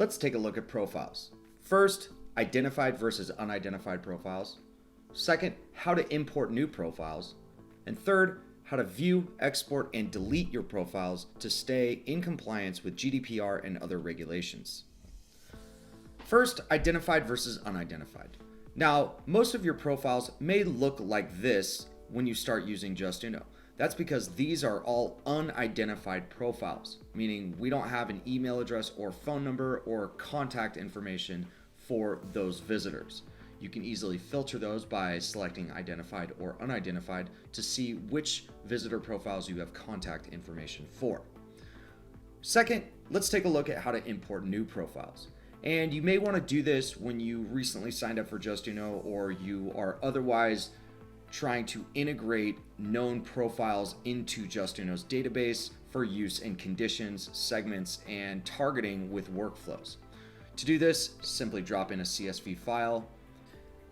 Let's take a look at profiles. First, identified versus unidentified profiles. Second, how to import new profiles. And third, how to view, export, and delete your profiles to stay in compliance with GDPR and other regulations. First, identified versus unidentified. Now, most of your profiles may look like this when you start using Justuno. That's because these are all unidentified profiles, meaning we don't have an email address or phone number or contact information for those visitors. You can easily filter those by selecting identified or unidentified to see which visitor profiles you have contact information for. Second, let's take a look at how to import new profiles. And you may want to do this when you recently signed up for Justuno or you are otherwise trying to integrate known profiles into Justuno's database for use in conditions, segments, and targeting with workflows. To do this, simply drop in a CSV file.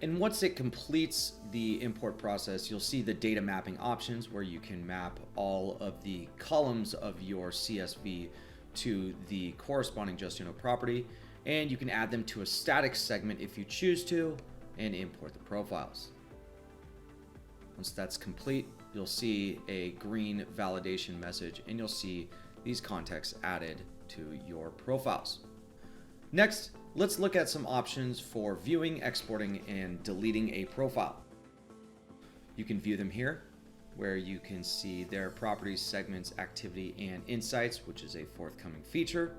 And once it completes the import process, you'll see the data mapping options where you can map all of the columns of your CSV to the corresponding Justuno property. And you can add them to a static segment if you choose to and import the profiles. Once that's complete, you'll see a green validation message and you'll see these contexts added to your profiles. Next, let's look at some options for viewing, exporting, and deleting a profile. You can view them here, where you can see their properties, segments, activity, and insights, which is a forthcoming feature.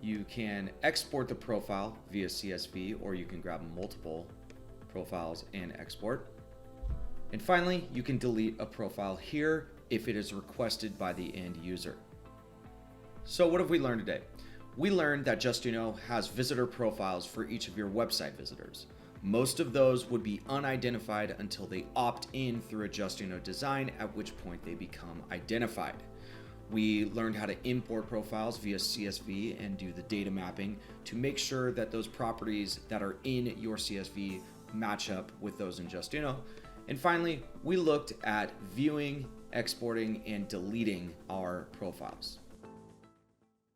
You can export the profile via CSV, or you can grab multiple profiles and export. And finally, you can delete a profile here if it is requested by the end user. So what have we learned today? We learned that Justuno has visitor profiles for each of your website visitors. Most of those would be unidentified until they opt in through a Justuno design, at which point they become identified. We learned how to import profiles via CSV and do the data mapping to make sure that those properties that are in your CSV match up with those in Justuno. And finally, we looked at viewing, exporting, and deleting our profiles.